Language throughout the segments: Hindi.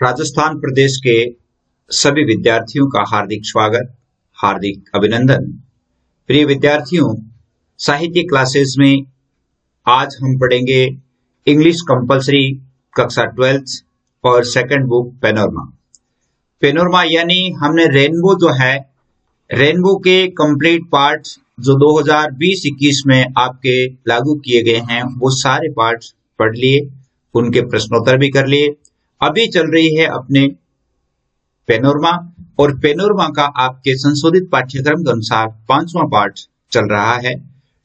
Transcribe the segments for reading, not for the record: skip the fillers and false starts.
राजस्थान प्रदेश के सभी विद्यार्थियों का हार्दिक स्वागत, हार्दिक अभिनंदन। प्रिय विद्यार्थियों, साहित्य क्लासेस में आज हम पढ़ेंगे इंग्लिश कंपलसरी कक्षा 12th और सेकंड बुक पेनोरमा। पेनोरमा यानी हमने रेनबो जो है, रेनबो के कंप्लीट पार्ट जो 2020-21 में आपके लागू किए गए हैं वो सारे पार्ट पढ़ लिए, उनके प्रश्नोत्तर भी कर लिए। अभी चल रही है अपने पेनोरमा और पेनोरमा का आपके संशोधित पाठ्यक्रम के अनुसार 5वां पार्ट चल रहा है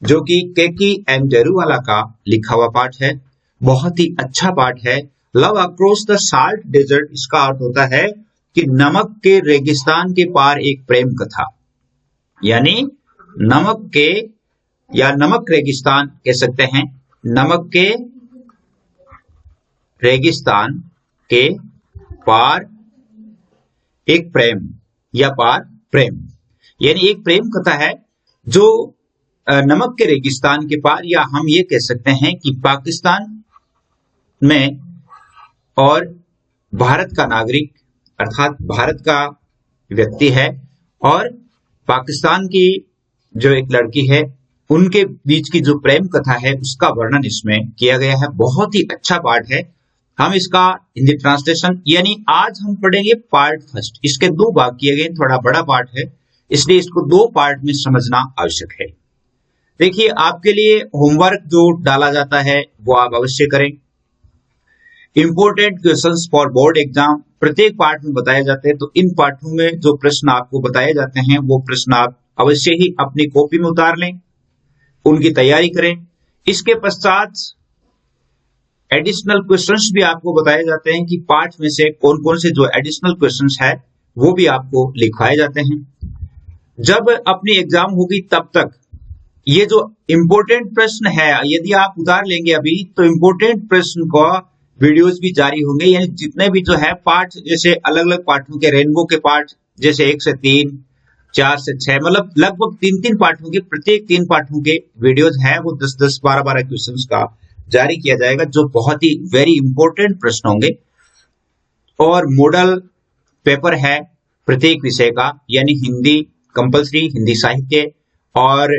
जो कि केकी एंड डेरुवाला का लिखा हुआ पाठ है। बहुत ही अच्छा पाठ है। Love across the salt desert, इसका अर्थ होता है कि नमक के रेगिस्तान के पार एक प्रेम कथा, यानी नमक के या नमक रेगिस्तान कह सकते हैं, नमक के रेगिस्तान के पार एक प्रेम या पार प्रेम, यानी एक प्रेम कथा है जो नमक के रेगिस्तान के पार, या हम ये कह सकते हैं कि पाकिस्तान में और भारत का नागरिक अर्थात भारत का व्यक्ति है और पाकिस्तान की जो एक लड़की है उनके बीच की जो प्रेम कथा है उसका वर्णन इसमें किया गया है। बहुत ही अच्छा पाठ है। हम इसका हिंदी ट्रांसलेशन यानी आज हम पढ़ेंगे पार्ट फर्स्ट। इसके 2 भाग किए गए, थोड़ा बड़ा पार्ट है इसलिए इसको 2 पार्ट में समझना आवश्यक है। देखिए, आपके लिए होमवर्क जो डाला जाता है वो आप अवश्य करें। Important questions for board exam प्रत्येक पार्ट में बताए जाते हैं, तो इन पाठों में जो प्रश्न आपको बताए जाते हैं वो प्रश्न आप अवश्य ही अपनी कॉपी में उतार लें, उनकी तैयारी करें। इसके पश्चात एडिशनल क्वेश्चंस भी आपको बताए जाते हैं कि पाठ में से कौन कौन से जो एडिशनल क्वेश्चंस है वो भी आपको लिखवाए जाते हैं। जब अपनी एग्जाम होगी तब तक ये जो इंपोर्टेंट प्रश्न है यदि आप उतार लेंगे अभी, तो इंपोर्टेंट प्रश्न का वीडियोस भी जारी होंगे, यानी जितने भी जो है पाठ, जैसे अलग अलग पाठों के रेनबो के पाठ जैसे 1 से 3, 4 से 6, मतलब लगभग 3-3 पाठों के, प्रत्येक 3 पाठों के वीडियोस है वो 10-10, 12-12 क्वेश्चंस का जारी किया जाएगा, जो बहुत ही वेरी इंपॉर्टेंट प्रश्न होंगे। और मॉडल पेपर है प्रत्येक विषय का, यानी हिंदी कंपलसरी, हिंदी साहित्य और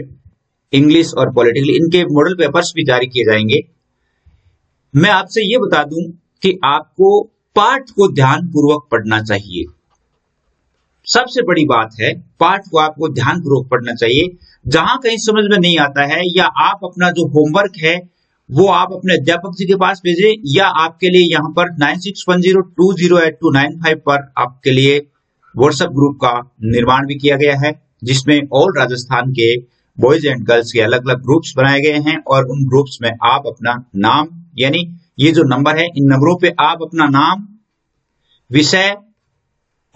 इंग्लिश और पॉलिटिकल, इनके मॉडल पेपर्स भी जारी किए जाएंगे। मैं आपसे ये बता दूं कि आपको पाठ को ध्यान पूर्वक पढ़ना चाहिए। सबसे बड़ी बात है, पाठ को आपको ध्यान पूर्वक पढ़ना चाहिए। जहां कहीं समझ में नहीं आता है या आप अपना जो होमवर्क है वो आप अपने अध्यापक जी के पास भेजें, या आपके लिए यहाँ पर 9610208295 पर आपके लिए व्हाट्सएप ग्रुप का निर्माण भी किया गया है, जिसमें ऑल राजस्थान के बॉयज एंड गर्ल्स के अलग अलग ग्रुप्स बनाए गए हैं। और उन ग्रुप्स में आप अपना नाम, यानी ये जो नंबर है इन नंबरों पे आप अपना नाम, विषय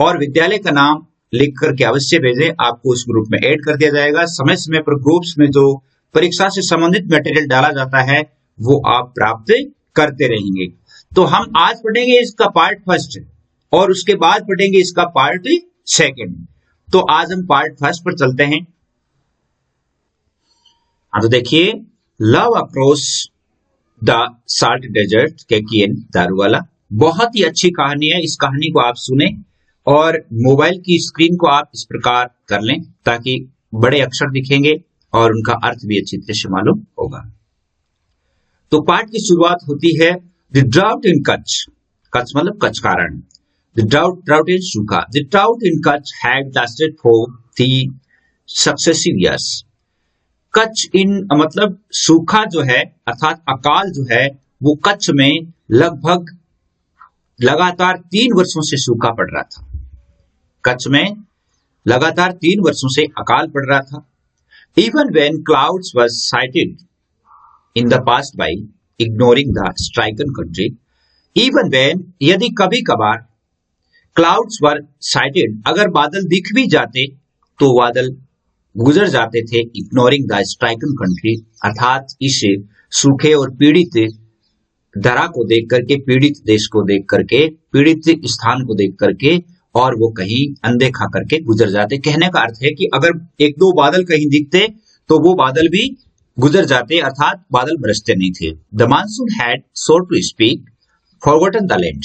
और विद्यालय का नाम लिख करके अवश्य भेजें। आपको उस ग्रुप में ऐड कर दिया जाएगा। समय समय पर ग्रुप्स में जो परीक्षा से संबंधित मटेरियल डाला जाता है वो आप प्राप्त करते रहेंगे। तो हम आज पढ़ेंगे इसका पार्ट फर्स्ट और उसके बाद पढ़ेंगे इसका पार्ट सेकंड। तो आज हम पार्ट फर्स्ट पर चलते हैं। हाँ, तो देखिए, love across the salt desert, Keki and Daruwalla, बहुत ही अच्छी कहानी है। इस कहानी को आप सुने और मोबाइल की स्क्रीन को आप इस प्रकार कर लें ताकि बड़े अक्षर दिखेंगे और उनका अर्थ भी अच्छी तरह से मालूम होगा। तो पाठ की शुरुआत होती है the drought in Kutch. Kutch मतलब कच्छ कारण। द ड्राउट इन सूखा। The drought in Kutch had lasted for 3 successive years. Kutch in मतलब सूखा जो है अर्थात अकाल जो है वो कच्छ में लगभग लगातार 3 वर्षों से सूखा पड़ रहा था। कच्छ में लगातार 3 वर्षों से अकाल पड़ रहा था। Even when clouds were sighted in the past by ignoring the stricken country, even when यदि कभी कभार clouds were sighted, अगर बादल दिख भी जाते तो बादल गुजर जाते थे, ignoring the stricken country, अर्थात इस सूखे और पीड़ित धरा को देख करके, पीड़ित देश को देख करके, पीड़ित स्थान को देख करके, और वो कहीं अनदेखा करके गुजर जाते। कहने का अर्थ है कि अगर 1-2 बादल कहीं दिखते तो वो बादल भी गुजर जाते, अर्थात बादल बरसते नहीं थे। The monsoon had so to speak forgotten the land.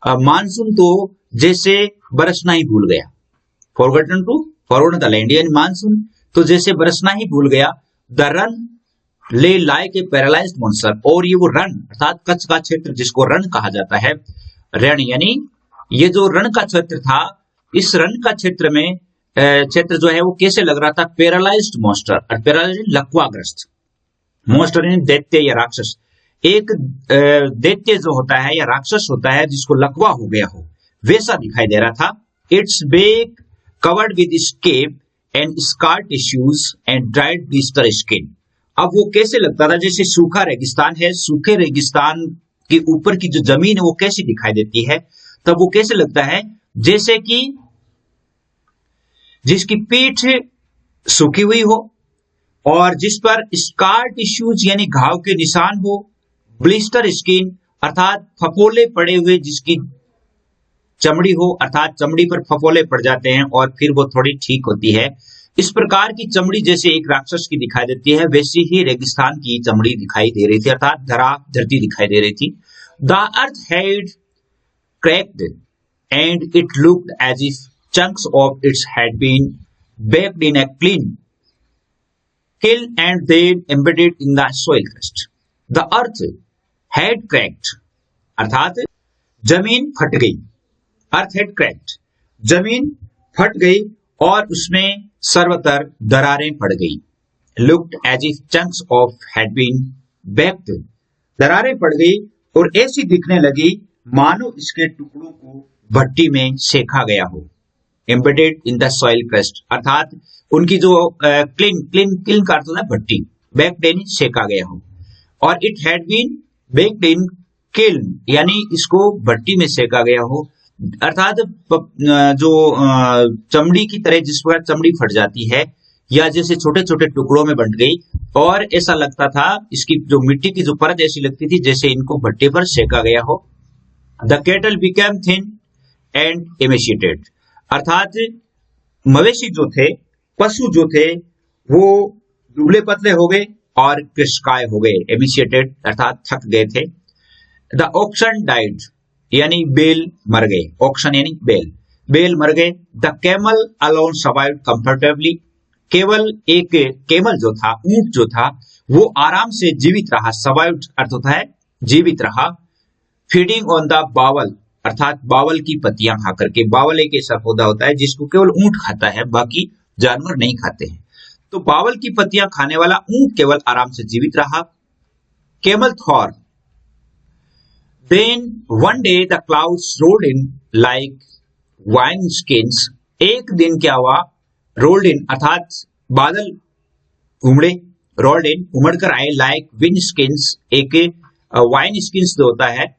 Monsoon तो जैसे बरसना ही भूल गया, फॉरगॉटन द लैंड, यानी मानसून तो जैसे बरसना ही भूल गया। The run lay like a paralysed monster, और ये वो रण अर्थात कच्छ का क्षेत्र जिसको रण कहा जाता है, रण यानी ये जो रण का क्षेत्र था, इस रण का क्षेत्र में क्षेत्र जो है वो कैसे लग रहा था, पैरालाइज्ड मॉन्स्टर, और पैरालाइज्ड लकवाग्रस्त, मॉन्स्टर यानी दैत्य या राक्षस, एक दैत्य जो होता है या राक्षस होता है जिसको लकवा हो गया हो, वैसा दिखाई दे रहा था। Its back covered with scab and scar tissues and dried blister skin. अब वो कैसे लगता था, जैसे सूखा रेगिस्तान है, सूखे रेगिस्तान के ऊपर की जो जमीन है वो कैसी दिखाई देती है, तब वो कैसे लगता है जैसे कि जिसकी पीठ सूखी हुई हो और जिस पर स्कार टिश्यूज यानी घाव के निशान हो, ब्लिस्टर स्किन अर्थात फफोले पड़े हुए जिसकी चमड़ी हो, अर्थात चमड़ी पर फफोले पड़ जाते हैं और फिर वो थोड़ी ठीक होती है। इस प्रकार की चमड़ी जैसे एक राक्षस की दिखाई देती है, वैसी ही रेगिस्तान की चमड़ी दिखाई दे रही थी, अर्थात धरती दिखाई दे रही थी। The earth had cracked and it looked as if chunks of its had been baked in a clean kiln and then embedded in the soil crust. The earth had cracked, अर्थात जमीन फट गई, अर्थ हैड क्रैक्ड, जमीन फट गई और उसमें सर्वतर दरारें पड़ गई। Looked as if chunks of had been baked, दरारें पड़ गई और ऐसी दिखने लगी मानो इसके टुकड़ों को भट्टी में सेका गया हो। Embedded in the soil crust, अर्थात उनकी जो क्लीन का अर्थ होता है भट्टी, बेक्ड यानी सेका गया हो, और it had been baked in kiln यानी इसको भट्टी में सेका गया हो, अर्थात जो चमड़ी की तरह जिस पर चमड़ी फट जाती है या जैसे छोटे छोटे टुकड़ों में बंट गई, और ऐसा लगता था इसकी जो मिट्टी की जो परत ऐसी लगती थी जैसे इनको भट्टी पर सेका गया हो। The cattle became thin and emaciated, अर्थात मवेशी जो थे, पशु जो थे, वो दुबले पतले हो गए और कृशकाय हो गए, एमिशिएटेड अर्थात थक गए थे। द ऑक्सन डाइड यानी बेल मर गए, ऑक्सन यानी बेल मर गए। The camel alone survived comfortably, केवल एक केमल जो था, ऊंट जो था, वो आराम से जीवित रहा, सर्वाइव्ड अर्थ होता है जीवित रहा। फीडिंग ऑन द बावल, अर्थात बावल की पत्तियां खाकर के, बावल एक ऐसा पौधा होता है जिसको केवल ऊंट खाता है, बाकी जानवर नहीं खाते हैं, तो बावल की पत्तियां खाने वाला ऊंट केवल आराम से जीवित रहा। Camel throve, then one day the clouds rolled in like wine skins, एक दिन क्या हुआ, रोल्ड इन अर्थात बादल उमड़े, रोल्ड इन उमड़कर आए, लाइक विंड स्किन्स, एक वाइन स्किन्स जो होता है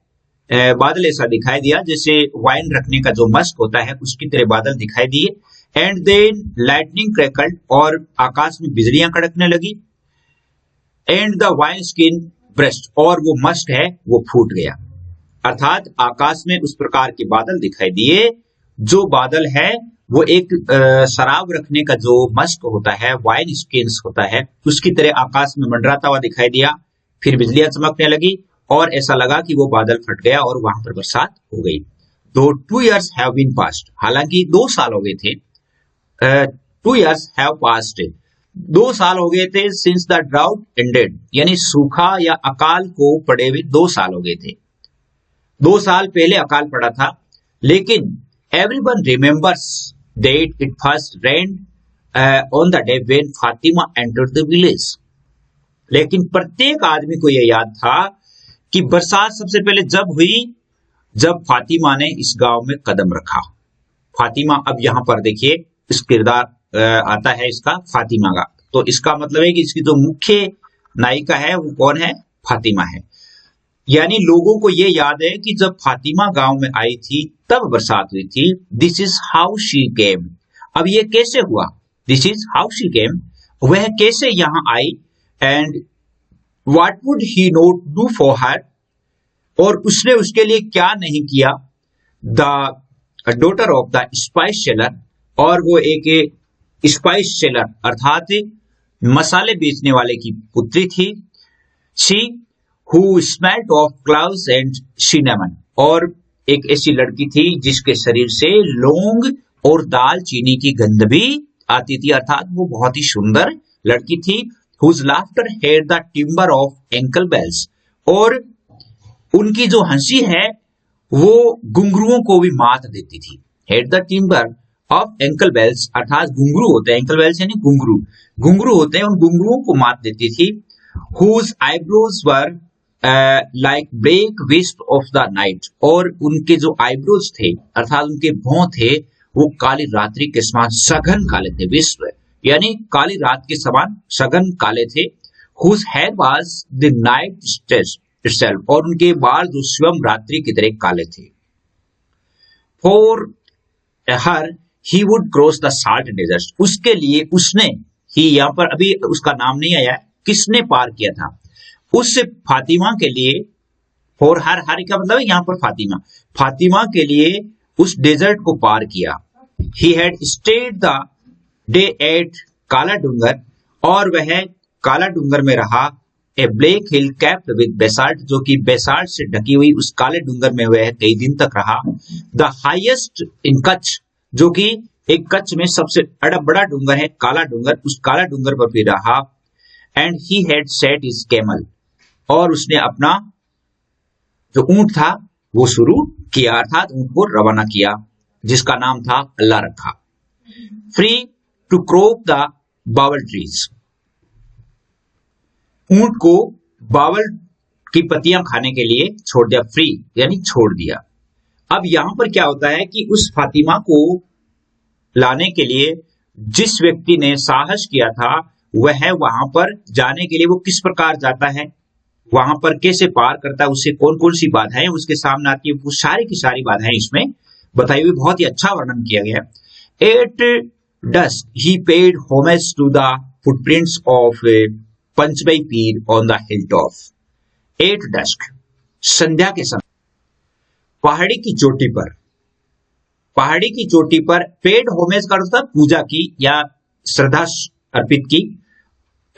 बादल ऐसा दिखाई दिया जैसे वाइन रखने का जो मस्क होता है उसकी तरह बादल दिखाई दिए। एंड देन लाइटनिंग क्रैकल्ड, और आकाश में बिजलियां कड़कने लगी। And the wine skin breast, और वो मस्क है वो फूट गया, अर्थात आकाश में उस प्रकार के बादल दिखाई दिए, जो बादल है वो एक शराब रखने का जो मस्क होता है, वाइन स्किन्स होता है, उसकी तरह आकाश में मंडराता हुआ दिखाई दिया। फिर बिजलियां चमकने लगी और ऐसा लगा कि वो बादल फट गया और वहां पर बरसात हो गई। दो 2 years have been passed, हालांकि 2 साल हो गए थे, 2 years have passed, 2 साल हो गए थे, सिंस द ड्राउट एंडेड यानी सूखा या अकाल को पड़े हुए 2 साल हो गए थे, 2 साल पहले अकाल पड़ा था। लेकिन everyone remembers that it first rained on the day when Fatima entered the village, लेकिन प्रत्येक आदमी को यह याद था कि बरसात सबसे पहले जब हुई जब फातिमा ने इस गांव में कदम रखा। फातिमा, अब यहां पर देखिए इस किरदार आता है इसका फातिमा का, तो इसका मतलब है कि इसकी जो मुख्य नायिका है वो कौन है, फातिमा है। यानी लोगों को ये याद है कि जब फातिमा गांव में आई थी तब बरसात हुई थी। This is how she came, अब ये कैसे हुआ, this is how she came, वह कैसे यहां आई। And what would he not do for her, और उसने उसके लिए क्या नहीं किया। The daughter of the spice seller, और वो एक स्पाइस सेलर अर्थात मसाले बेचने वाले की पुत्री थी। She who smelt of clouds and cinnamon, और एक ऐसी लड़की थी जिसके शरीर से लौंग और दालचीनी की गंध भी आती थी, अर्थात वो बहुत ही सुंदर लड़की थी। whose laughter had the timbre of ankle bells, और उनकी जो हंसी है वो घुंघरुओं को भी मात देती थी। had the timbre of ankle bells, अर्थात घुंघरू होते हैं, ankle bells यानी घुंघरू, घुंघरू होते हैं, उन घुंघरुओं को मात देती थी। whose eyebrows were like black wisp of the night, और उनके जो आईब्रोज थे अर्थात उनके भौं थे वो काली रात्रि के समान सघन काले थे। विश्व यानी काली रात के समान सघन काले थे। whose hair was the night itself, और उनके बाल जो स्वयं रात्रि की तरह काले थे। for her he would cross the salt desert, उसके लिए उसने, ही यहाँ पर अभी उसका नाम नहीं आया, किसने पार किया था, उस फातिमा के लिए। फॉर हर, हर का मतलब है यहाँ पर फातिमा, फातिमा के लिए उस डेजर्ट को पार किया। He had stayed the day at Kala Dungar, और वह काला डूंगर में रहा। A black hill capped with basalt, जो कि बेसाल्ट से ढकी हुई उस काले डूंगर में वह कई दिन तक रहा। द हाईएस्ट इन कच्छ, जो कि एक कच्छ में सबसे बड़ा डूंगर है काला डूंगर, उस काला डूंगर पर भी रहा। And he had set his camel, और उसने अपना जो ऊंट था वो शुरू किया, अर्थात ऊंट को रवाना किया, जिसका नाम था अल्लाह रखा। Free to crop the babul trees, ऊंट को बावल की पत्तियां खाने के लिए छोड़ दिया, फ्री यानी छोड़ दिया। अब यहां पर क्या होता है कि उस फातिमा को लाने के लिए जिस व्यक्ति ने साहस किया था वह वहां पर जाने के लिए वो किस प्रकार जाता है, वहां पर कैसे पार करता है, उससे कौन कौन सी बाधाएं उसके सामने आती है, वो सारी की सारी बाधाएं इसमें बताई हुई, बहुत ही अच्छा वर्णन किया गया। At dusk he paid homage to the footprints of Panchmai Pir on the hill top. At dusk संध्या के समय पहाड़ी की चोटी पर, पहाड़ी की चोटी पर पेड होमेज का मतलब पूजा की या श्रद्धा अर्पित की,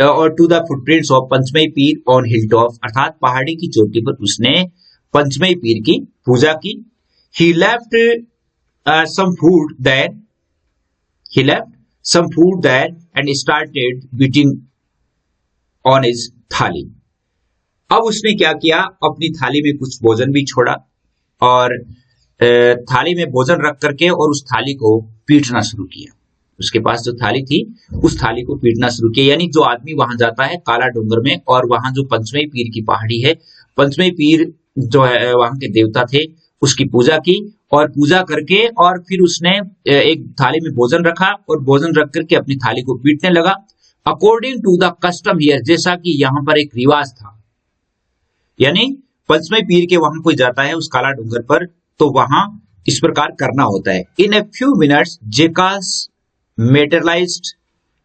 और to the footprints of Panchmai Pir on hill top, अर्थात पहाड़ी की चोटी पर उसने पंचमई पीर की पूजा की। he left some food there, he left some food there and started beating on his थाली। अब उसने क्या किया, अपनी थाली में कुछ भोजन भी छोड़ा और थाली में भोजन रख करके और उस थाली को पीटना शुरू किया। उसके पास जो थाली थी उस थाली को पीटना शुरू किया। यानी जो आदमी वहां जाता है काला डूंगर में और वहां जो पंचमई पीर की पहाड़ी है, पंचमई पीर जो है वहां के देवता थे, उसकी पूजा की और पूजा करके और फिर उसने एक थाली में भोजन रखा और भोजन रख करके अपनी थाली को पीटने लगा। According to the custom here, जैसा कि यहाँ पर एक रिवाज था, यानी पंचमई पीर के वहां कोई जाता है उस काला डूंगर पर तो वहां इस प्रकार करना होता है। In a few minutes jackals materialised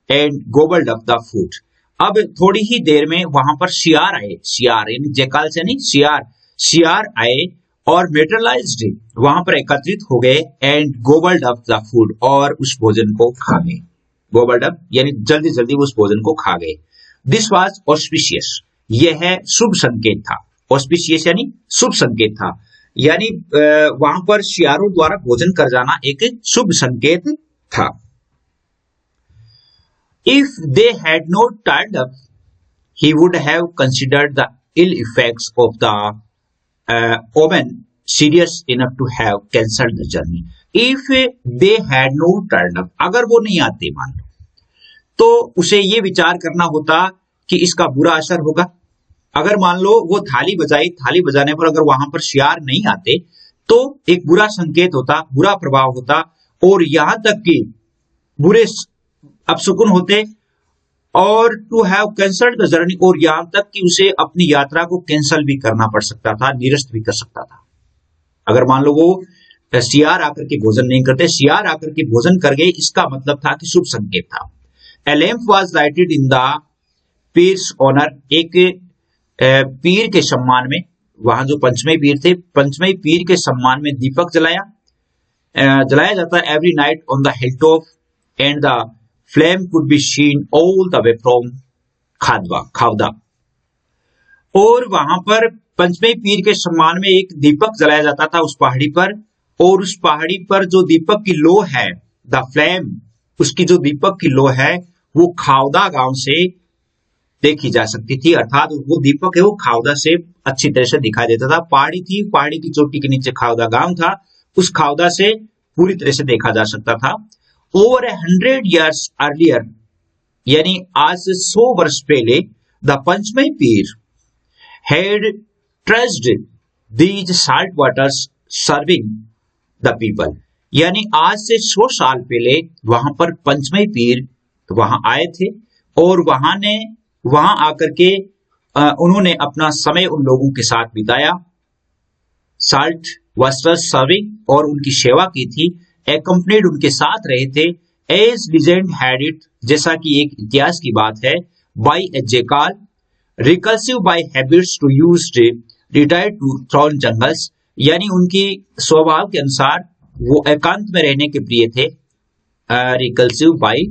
and gobbled up the food. अब थोड़ी ही देर में वहां पर शियार आए, शियार यानी जेकाल से नहीं शियार, शियार आए और मेटरलाइज्ड वहां पर एकत्रित हो गए and gobbled up the food, और उस भोजन को खा गए। गोबल्ड अप यानी जल्दी जल्दी उस भोजन को खा गए। दिस वाज ऑस्पिशियस, यह शुभ संकेत था। ऑस्पिशियस यानी शुभ संकेत था, यानी वहां पर शियारों द्वारा भोजन कर जाना एक शुभ संकेत था। If they had not turned up, he would have considered the ill effects of the omen serious enough to have cancelled the journey. If they had not turned up, अगर वो नहीं आते मान लो, तो उसे ये विचार करना होता कि इसका बुरा असर होगा। अगर मान लो वो थाली बजाई, थाली बजाने पर अगर वहां पर शियार नहीं आते तो एक बुरा संकेत होता, बुरा प्रभाव होता, और यहां तक कि बुरे अपशकुन होते, और to have cancelled the journey, और यहां तक कि उसे अपनी यात्रा को कैंसल भी करना पड़ सकता था, निरस्त भी कर सकता था। अगर मान लो वो शियार आकर के भोजन नहीं करते, शियार आकर के भोजन कर गए, इसका मतलब था कि शुभ संकेत था। A lamp was lighted in the Pir's honour, एक पीर के सम्मान में, वहां जो पंचमई पीर थे, पंचमई पीर के सम्मान में दीपक जलाया जाता है every night on the hill top and the flame could be seen all the way from Khavda, और वहां पर पंचमी पीर के सम्मान में एक दीपक जलाया जाता था उस पहाड़ी पर, और उस पहाड़ी पर जो दीपक की लो है, द फ्लेम, उसकी जो दीपक की लो है वो खावदा गांव से देखी जा सकती थी। अर्थात वो दीपक है वो खावदा से अच्छी तरह से दिखाई देता था। पहाड़ी थी, पहाड़ी की चोटी के नीचे खावदा गांव था, उस खावदा से पूरी तरह से देखा जा सकता था। ओवर 100 years अर्लियर, यानी आज से 100 वर्ष पहले, the Panchmi Pir had trusted these salt waters serving the people, यानी आज से 100 साल पहले वहां पर पंचमी पीर वहां आए थे और वहां आकर के उन्होंने अपना समय उन लोगों के साथ बिताया, साल्ट वाटर सर्विंग, और उनकी सेवा की थी। एकम्पनीड, उनके साथ रहे थे। एज लीजेंड हैड इट, जैसा कि एक इतिहास की बात है, by a jackal, reclusive by habits to use retire to thorn jungles, यानी उनकी स्वभाव के अनुसार वो एकांत में रहने के प्रिय थे। Reclusive by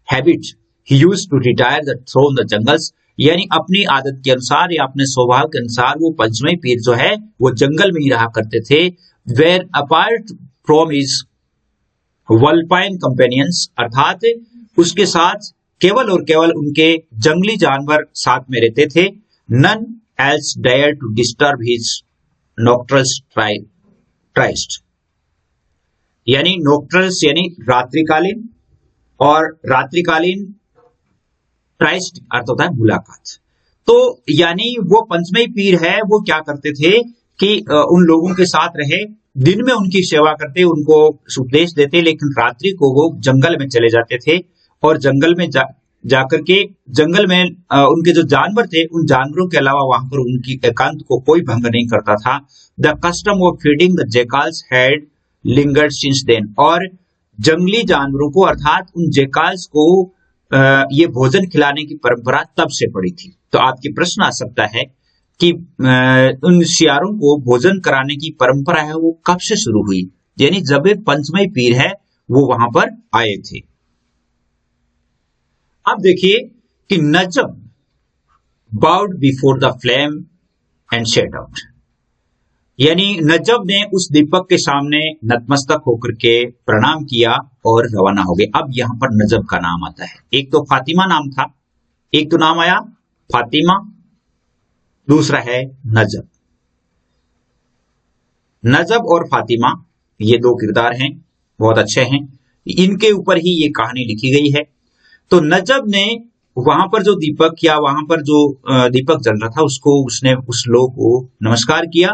habit he used to retire the thorn the jungles, यानी अपनी आदत के अनुसार या अपने स्वभाव के अनुसार वो पंचमी पीर जो है वो जंगल में ही रहा करते थे। Where apart from his vulpine companions, अर्थात उसके साथ केवल और केवल उनके जंगली जानवर साथ में रहते थे। None else dare to disturb his nocturnals tryst, यानी नॉक्ट्रल्स यानी रात्रिकालीन, और रात्रिकालीन ट्राइस्ट अर्थ होता है मुलाकात। तो यानी वो पंचमी पीर है वो क्या करते थे कि उन लोगों के साथ रहे, दिन में उनकी सेवा करते, उनको उपदेश देते, लेकिन रात्रि को वो जंगल में चले जाते थे और जंगल में जाकर के जंगल में उनके जो जानवर थे उन जानवरों के अलावा वहां पर उनकी एकांत को कोई भंग नहीं करता था। The custom of feeding the jackals had lingered since then, और जंगली जानवरों को अर्थात उन जेकाल्स को ये भोजन खिलाने की परंपरा तब से पड़ी थी। तो आपके प्रश्न आ सकता है कि उन सियारों को भोजन कराने की परंपरा है वो कब से शुरू हुई, यानी जब पंचमी पीर है वो वहां पर आए थे। अब देखिए कि Najab bowed before the flame and set out, यानी नजब ने उस दीपक के सामने नतमस्तक होकर के प्रणाम किया और रवाना हो गए। अब यहां पर नजब का नाम आता है, एक तो फातिमा नाम था, एक तो नाम आया फातिमा, दूसरा है नजब। नजब और फातिमा ये दो किरदार हैं, बहुत अच्छे हैं, इनके ऊपर ही ये कहानी लिखी गई है। तो नजब ने वहां पर जो दीपक या वहां पर जो दीपक जल रहा था उसने उस लोग को नमस्कार किया।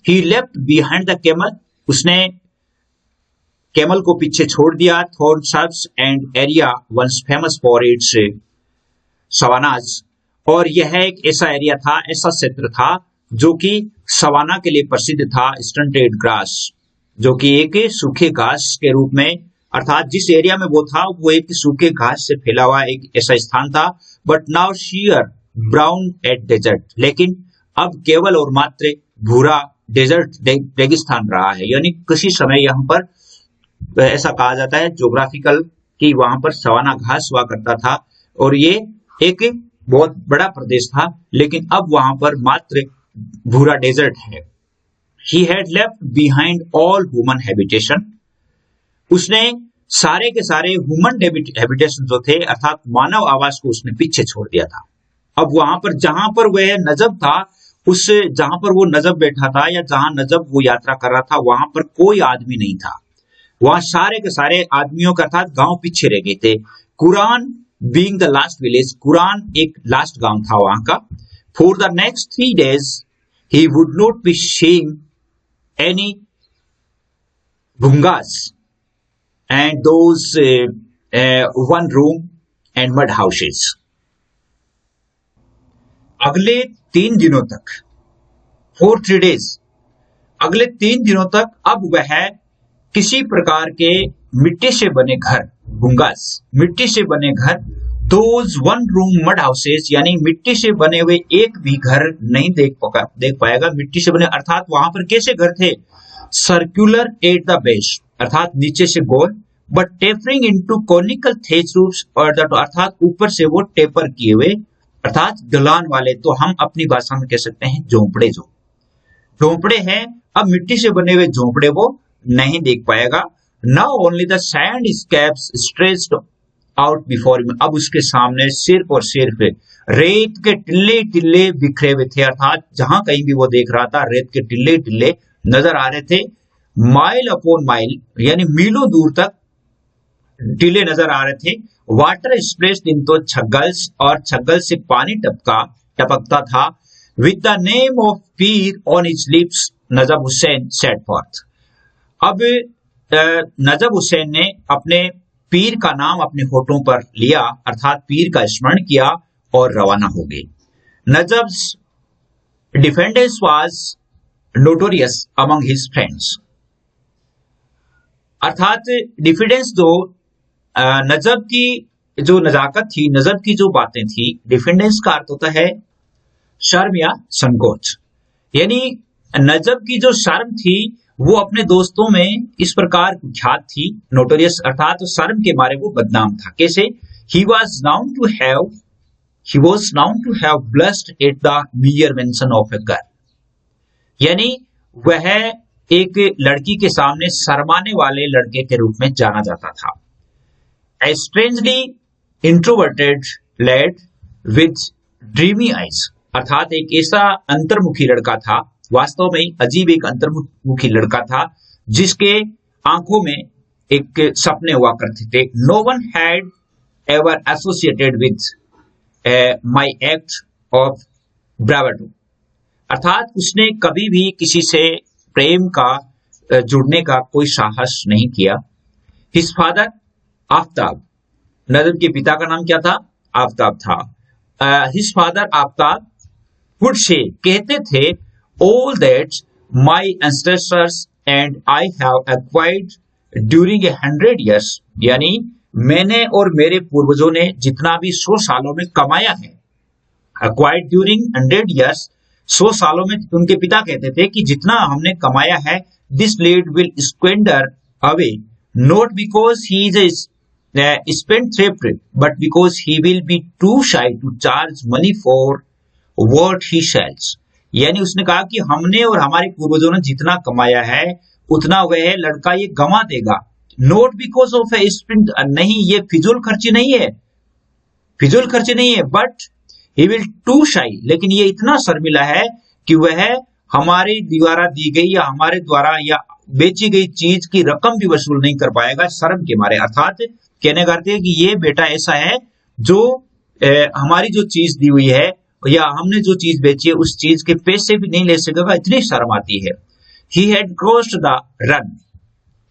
He left behind the camel, उसने कैमल को पीछे छोड़ दिया। Thorn shrubs and area once famous for its savannas, और यह एक ऐसा एरिया था, ऐसा क्षेत्र था जो कि सवाना के लिए प्रसिद्ध था। स्टंटेड ग्रास, जो कि एक सूखे घास के रूप में, अर्थात जिस एरिया में वो था वो एक सूखे घास से फैला हुआ एक ऐसा स्थान था। But now sheer brown at desert, लेकिन अब केवल और मात्र भूरा डेजर्ट रेगिस्तान रहा है, यानी किसी समय यहाँ पर ऐसा कहा जाता है ज्योग्राफिकल कि वहां पर सवाना घास हुआ करता था और ये एक बहुत बड़ा प्रदेश था, लेकिन अब वहां पर मात्र भूरा डेजर्ट है। He had left behind all human habitation, उसने सारे के सारे ह्यूमन हैबिटेशन जो थे अर्थात मानव आवास को उसने पीछे छोड़ दिया था। अब वहां पर जहां पर वह नजब था, उस जहां पर वो नजब बैठा था या जहां नजब वो यात्रा कर रहा था वहां पर कोई आदमी नहीं था। वहां सारे के सारे आदमियों का अर्थात गांव पीछे रह गए थे। Kuran being the last village, Kuran एक लास्ट गांव था वहां का। For the next 3 days he would not be seeing any bhungas and those one room and mud houses. अगले 3 दिनों तक, for 3 days, अगले 3 दिनों तक अब वह किसी प्रकार के मिट्टी से बने घर, भुंगास, मिट्टी से बने घर, those one room mud houses, यानी मिट्टी से बने हुए एक भी घर नहीं देख पाएगा। मिट्टी से बने अर्थात वहां पर कैसे घर थे? सर्कुलर एट द बेस, अर्थात नीचे से गोल, but tapering into conical thatch roofs, और अर्थात ऊपर से वो टेपर किए हुए अर्थात ढलान वाले, तो हम अपनी भाषा में कह सकते हैं झोंपड़े। जो झोंपड़े हैं, अब मिट्टी से बने हुए झोंपड़े वो नहीं देख पाएगा। Now only the sandscapes stretched out before him, अब उसके सामने सिर्फ और सिर्फ रेत के टिल्ले टिल्ले बिखरे हुए थे, अर्थात जहां कहीं भी वो देख रहा था रेत के टिल्ले टिल्ले नजर आ रहे थे। माइल अपॉन माइल, यानी मीलों दूर तक टिल्ले नजर आ रहे थे। वाटर स्प्लेश्ड इनटू छगल्स, और छगल से पानी टपकता था। With the name of Pir on his lips, Najab Hussain set forth. अब नजब हुसैन ने अपने पीर का नाम अपने होठों पर लिया, अर्थात पीर का स्मरण किया और रवाना हो गए। Najab's diffidence was notorious among his friends, अर्थात डिफेंडेंस जो नजब की जो नजाकत थी, नजब की जो बातें थी, डिफेंडेंस का अर्थ होता है शर्म या संकोच, यानी नजब की जो शर्म थी वो अपने दोस्तों में इस प्रकार कुख्यात थी, नोटोरियस अर्थात तो शर्म के मारे वो बदनाम था। कैसे? he was known to have blushed at the mere mention of a girl, यानी वह एक लड़की के सामने शर्माने वाले लड़के के रूप में जाना जाता था। A strangely introverted lad with dreamy eyes, अर्थात एक ऐसा अंतर्मुखी लड़का था, वास्तव में अजीब एक अंतर्मुखी लड़का था जिसके आंखों में एक सपने हुआ करते थे। No one had ever associated with my act of bravado, अर्थात उसने कभी भी किसी से प्रेम का जुड़ने का कोई साहस नहीं किया। His father आफ्ताब, नजब के पिता का नाम क्या था? आफ्ताब था। His father Aftab would say, कहते थे, all that my ancestors and I have acquired during 100 years, यानी मैंने और मेरे पूर्वजों ने जितना भी 100 सालों में कमाया है, acquired during 100 years, 100 सालों में उनके पिता कहते थे कि जितना हमने कमाया है, this lad will squander away, not because he is a spendthrift, but because he will be too shy to charge money for what he sells, यानी उसने कहा कि हमने और हमारे पूर्वजों ने जितना कमाया है उतना वह लड़का ये गंवा देगा। Not because of A spend, नहीं ये फिजूल खर्ची नहीं है, फिजूल खर्ची नहीं है, बट ही विल टू शाई, लेकिन ये इतना शर्मिला है कि वह हमारे द्वारा दी गई या हमारे द्वारा या बेची गई चीज की रकम भी वसूल नहीं कर पाएगा शर्म के मारे। अर्थात कहने का अर्थ है कि ये बेटा ऐसा है जो हमारी जो चीज दी हुई है या हमने जो चीज बेची है उस चीज के पैसे भी नहीं ले सकेगा, इतनी शर्म आती है। He had crossed the run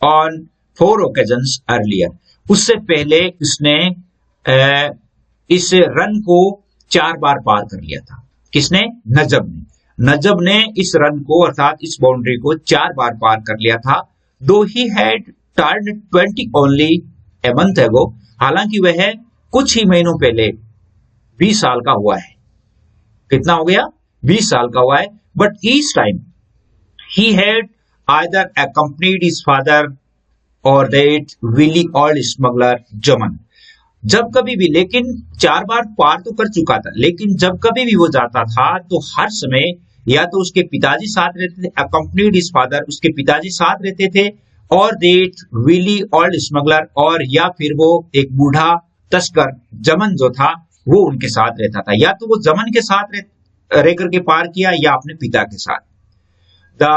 on 4 occasions earlier, उससे पहले उसने इस रन को 4 बार पार कर लिया था। किसने? नजब ने। नजब ने इस रन को अर्थात इस बाउंड्री को 4 बार पार कर लिया था। Though he had turned 20 only a month ago, हालांकि वह कुछ ही महीनों पहले 20 साल का हुआ है। कितना हो गया? 20 साल का हुआ है। But each time he had either accompanied his father or that wily old smuggler जमन, जब कभी भी, लेकिन 4 बार पार तो कर चुका था, लेकिन जब कभी भी वो जाता था तो हर समय या तो उसके पिताजी साथ रहते थे, accompanied his father, उसके पिताजी साथ रहते थे, और that wily old smuggler, और या फिर वो एक बूढ़ा तस्कर जमन जो था वो उनके साथ रहता था। या तो वो जमन के साथ रह करके पार किया या अपने पिता के साथ। The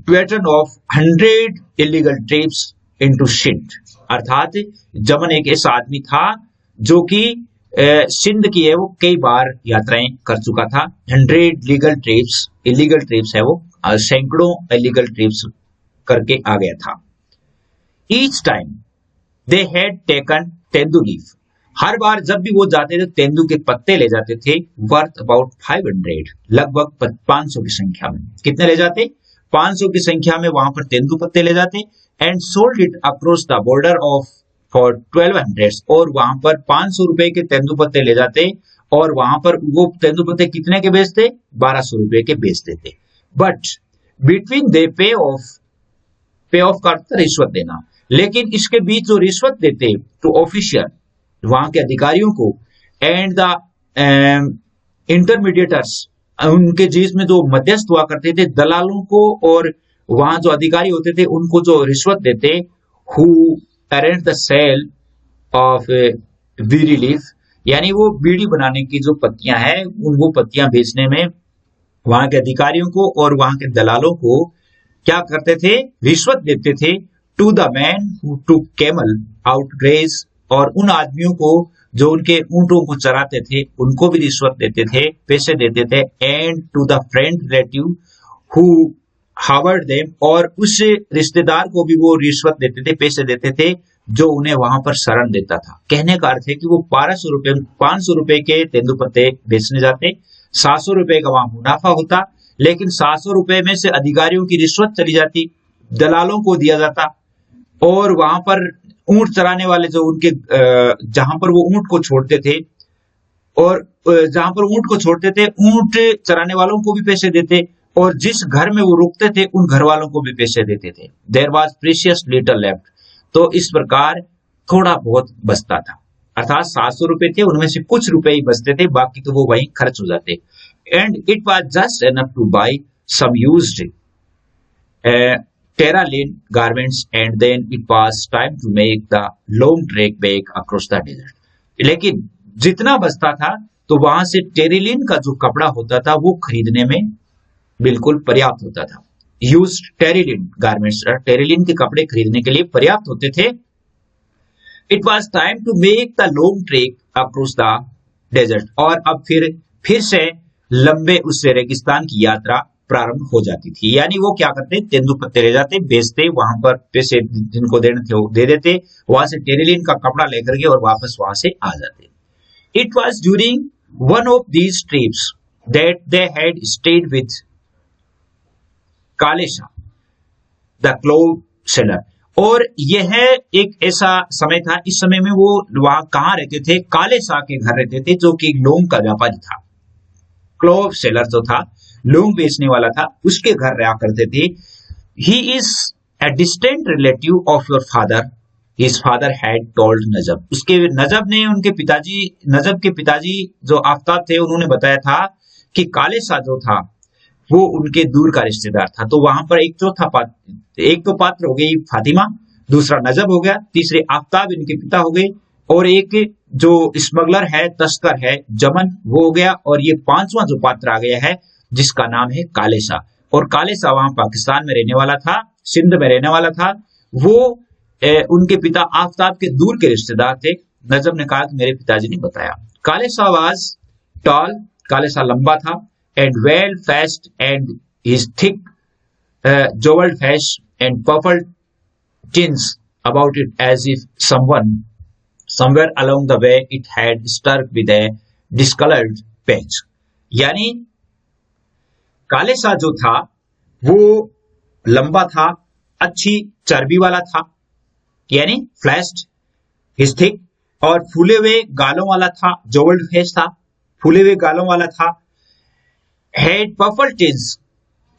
pattern of 100 illegal trips into Sindh, अर्थात जमन एक ऐसा आदमी था जो कि सिंध की है वो कई बार यात्राएं कर चुका था। 100 लीगल ट्रिप्स, इलीगल ट्रिप्स है वो, सैकड़ों इलीगल ट्रिप्स करके आ गया था। Each time they had taken tendu leaf, हर बार जब भी वो जाते थे तेंदू के पत्ते ले जाते थे। वर्थ अबाउट 500, लगभग 500 की संख्या में। कितने ले जाते? 500 की संख्या में वहां पर तेंदू पत्ते ले जाते। And sold it across the border of for 1200, और वहां पर 500 रुपए के तेंदू पत्ते ले जाते और वहां पर वो तेंदू पत्ते कितने के बेचते? 1200 रुपए के बेचते थे। बट बिटवीन दे पे ऑफ का अर्थ रिश्वत देना, लेकिन इसके बीच जो रिश्वत देते तो ऑफिशियल वहां के अधिकारियों को, एंड द इंटरमीडिएटर्स, उनके बीच में जो मध्यस्थ हुआ करते थे, दलालों को और वहां जो अधिकारी होते थे उनको जो रिश्वत देते, who arrange the sale of bidi leaf, यानी वो बीड़ी बनाने की जो पत्तियां हैं वो पत्तियां बेचने में वहां के अधिकारियों को और वहां के दलालों को क्या करते थे, रिश्वत देते थे। To the man who took camel out graze, और उन आदमियों को जो उनके ऊंटों को चराते थे उनको भी रिश्वत देते थे, पैसे देते थे। And to the friend relative who harboured them, और उस रिश्तेदार को भी वो रिश्वत देते थे, पैसे देते थे जो उन्हें वहां पर शरण देता था। कहने का अर्थ है कि वो 500 रुपए के तेंदुपत्ते बेचने जाते, 700 रुपए का वहां मुनाफा होता, लेकिन 700 रुपए में से अधिकारियों की रिश्वत चली जाती, दलालों को दिया जाता, और वहां पर ऊंट चराने वाले जो उनके जहां पर वो ऊंट को छोड़ते थे, और जहां पर ऊंट को छोड़ते थे ऊंट चराने वालों को भी पैसे देते, और जिस घर में वो रुकते थे उन घर वालों को भी पैसे देते थे। There was precious little left, तो इस प्रकार थोड़ा बहुत बचता था, अर्थात 700 रुपए थे, उनमें से कुछ रुपए ही बचते थे, बाकी तो वो वहीं खर्च हो जाते। And it was just enough to buy some used terraline garments, and then it was time to make the long trek back across the desert. लेकिन जितना बचता था तो वहां से टेरिलिन का जो कपड़ा होता था वो खरीदने में बिल्कुल पर्याप्त होता था। यूज टेरिलिन गारमेंट्स, टेरिलिन के कपड़े खरीदने के लिए पर्याप्त होते थे। It was time to make the long trek across the desert, और अब फिर से लंबे उस रेगिस्तान की यात्रा प्रारंभ हो जाती थी। यानी वो क्या करते, तेंदुपत्ते ले जाते, बेचते, वहां पर पैसे जिनको देने थे वो दे देते, वहां से टेरिलिन का कपड़ा लेकर के और वापस वहां से आ जाते। It was during one of these trips that they had stayed with Kalesha the clove seller, और यह एक ऐसा समय था, इस समय में वो वहां कहां रहते थे, कालेशा के घर रहते थे, जो कि लौंग का व्यापारी था। क्लोव सेलर जो था, लौंग बेचने वाला था, उसके घर रहा करते थे। He is a distant relative of your father, his father had told Najab, उसके नजब ने उनके पिताजी, नजब के पिताजी जो आफ्ताब थे उन्होंने बताया था कि कालेशा जो था वो उनके दूर का रिश्तेदार था। तो वहां पर एक तो पात्र हो गई फातिमा, दूसरा नजब हो गया, तीसरे आफ्ताब इनके पिता हो गए, और एक जो स्मगलर है, तस्कर है, जमन, वो हो गया, और ये पांचवा जो पात्र आ गया है जिसका नाम है कालेशा। और कालेशा वहां पाकिस्तान में रहने वाला था, सिंध में रहने वाला था। वो उनके पिता आफ्ताब के दूर के रिश्तेदार थे। नजब ने कहा कि मेरे पिताजी ने बताया। कालेशा वाज टॉल, कालेशा लंबा था, and well faced, and his thick jowled face and purple chins about it as if somewhere along the way it had struck with a discolored patch. यानी कालेशा जो था वो लंबा था, अच्छी चर्बी वाला था, यानी फ्लैश्ड, हिज थिक, और फूले हुए गालों वाला था, जोवल्ड फेस था, फूले हुए गालों वाला था। हेड पर्पल टिंस,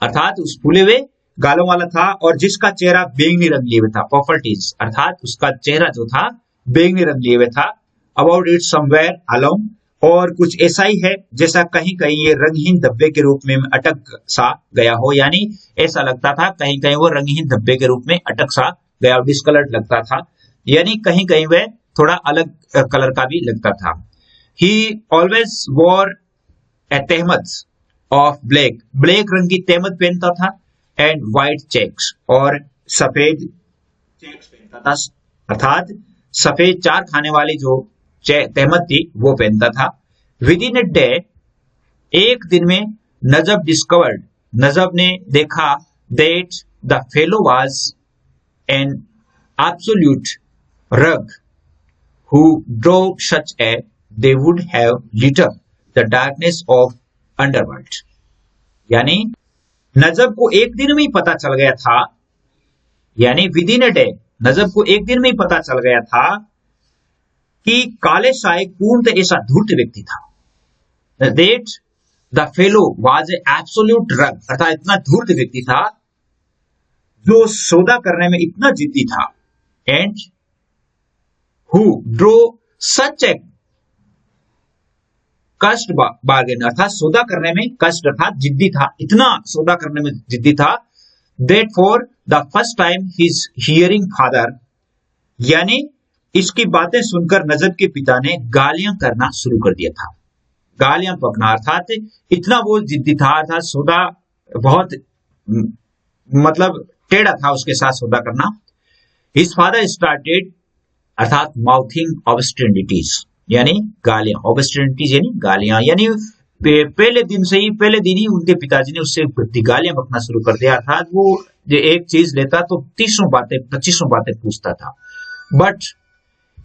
अर्थात उस फूले हुए गालों वाला था, और जिसका चेहरा बैंगनी रंग लिए हुए था, पर्पल टिंस, अर्थात उसका चेहरा जो था बैंगनी रंग लिए हुए था। अबाउट इट समवेयर अलोंग, और कुछ ऐसा ही है जैसा कहीं कहीं ये रंगहीन धब्बे के रूप में अटक सा गया हो, यानी ऐसा लगता था कहीं कहीं वो रंगहीन धब्बे के रूप में अटक सा गया, डिस्कलर्ड लगता था, यानी कहीं कहीं वह थोड़ा अलग कलर का भी लगता था। He always wore a tahmad of black, black रंग की तहमद पहनता था, एंड व्हाइट चेक्स, और सफेद चेक्स पहनता था, अर्थात सफेद चार खाने वाली जो तहमद थी वो पहनता था। विद इन ए डे, एक दिन में, नजब डिस्कवर्ड, नजब ने देखा, that the fellow was an absolute rug who drove such a they would have litter the darkness of underworld. यानी नजब को एक दिन में ही पता चल गया था, यानी विद इन ए डे, नजब को एक दिन में ही पता चल गया था कि कालेशा एक पूर्णतः ऐसा धूर्त व्यक्ति था। That the fellow was a absolute रग, अर्थात इतना धूर्त व्यक्ति था जो सौदा करने में इतना जिद्दी था, एंड हु ड्रो सच ए कष्ट बार्गेन अर्थात सौदा करने में कष्ट अर्थात जिद्दी था, इतना सौदा करने में जिद्दी था that for the first time his hearing father, यानी इसकी बातें सुनकर नजब के पिता ने गालियां करना शुरू कर दिया था। गालियां पकना अर्थात इतना वो जिद्दी था, अर्थात सौदा बहुत मतलब टेढ़ा था उसके साथ सौदा करना। हिज फादर स्टार्टेड अर्थात माउथिंग ऑब्स्टेनिटीज, यानी गालियां, ऑब्स्टेनिटीज यानी गालियां, यानी पहले दिन ही उनके पिताजी ने उससे गालियां बकना शुरू कर दिया। अर्थात वो जो एक चीज लेता तो 25 बातें पूछता था। But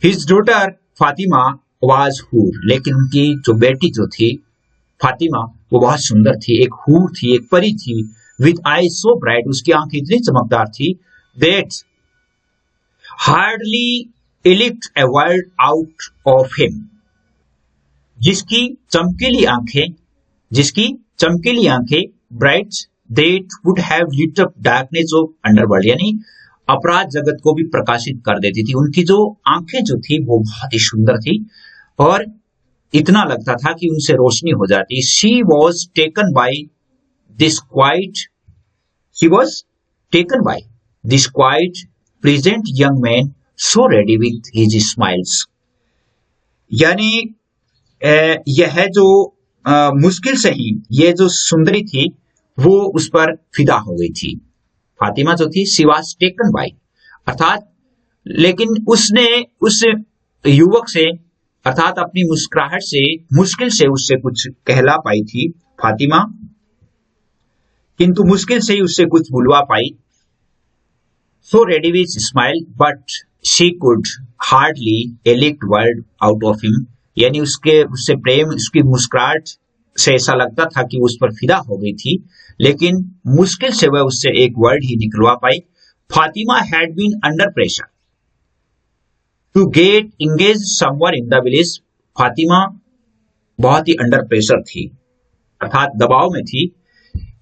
his daughter Fatima was हूर, लेकिन उनकी जो बेटी जो थी फातिमा वो बहुत सुंदर थी, एक हूर थी, एक परी थी। विथ आईज सो ब्राइट, उसकी आंखें इतनी चमकदार थी that hardly elicit a word out of him, जिसकी चमकीली आंखें bright that would have lit up darkness of underworld, यानी अपराध जगत को भी प्रकाशित कर देती थी। उनकी जो आंखें जो थी वो बहुत ही सुंदर थी और इतना लगता था कि उनसे रोशनी हो जाती। She was taken by this quite present young man so ready with his smiles, यानी यह जो मुश्किल से ही ये जो सुंदरी थी वो उस पर फिदा हो गई थी। फातिमा जो थी शी वाज टेकन बाय, अर्थात लेकिन उसने उस युवक से अर्थात अपनी मुस्कुराहट से मुश्किल से उससे कुछ कहला पाई थी फातिमा, किंतु मुश्किल से ही उससे कुछ बुलवा पाई। So ready with smile but she could hardly elicit word out of him, यानी उससे प्रेम, उसकी मुस्कुराहट से ऐसा लगता था कि उस पर फिदा हो गई थी, लेकिन मुश्किल से वह उससे एक वर्ड ही निकलवा पाई। Fatima had been under pressure to get engage somewhere in the village, Fatima बहुत ही अंडर प्रेशर थी, अर्थात दबाव में थी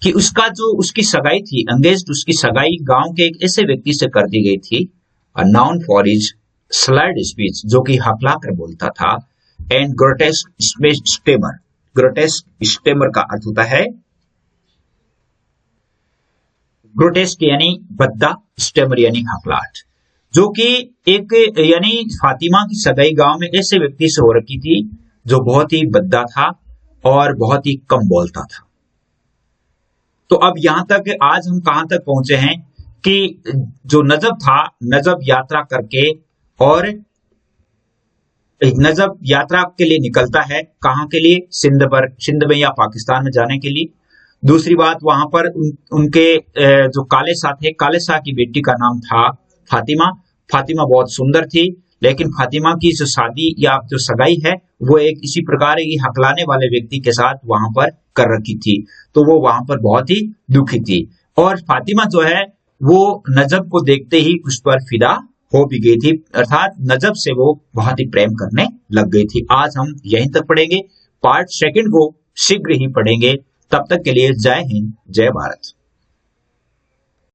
कि उसकी सगाई थी, एंगेज्ड, उसकी सगाई गांव के एक ऐसे व्यक्ति से कर दी गई थी, noun for his slurred speech, जो कि हकला कर बोलता था, and grotesque stammer, grotesque stammer का अर्थ होता है ग्रोटेस्क यानी भद्दा, स्टेमर यानी हकलाहट, जो कि एक यानी फातिमा की सगाई गांव में ऐसे व्यक्ति से हो रखी थी जो बहुत ही भद्दा था और बहुत ही कम बोलता था। तो अब यहां तक आज हम कहां तक पहुंचे हैं कि जो नजब था, नजब यात्रा करके और नजब यात्रा के लिए निकलता है, कहां के लिए, सिंध में या पाकिस्तान में जाने के लिए। दूसरी बात, वहां पर उनके जो काले शाह थे, काले शाह की बेटी का नाम था फातिमा। फातिमा बहुत सुंदर थी, लेकिन फातिमा की जो शादी या जो सगाई है वो एक इसी प्रकार की हकलाने वाले व्यक्ति के साथ वहां पर कर रखी थी, तो वो वहां पर बहुत ही दुखी थी। और फातिमा जो है वो नजब को देखते ही उस पर फिदा हो भी गई थी, अर्थात नजब से वो बहुत ही प्रेम करने लग गई थी। आज हम यहीं तक पढ़ेंगे, पार्ट सेकंड को शीघ्र ही पढ़ेंगे। तब तक के लिए जय हिंद, जय भारत।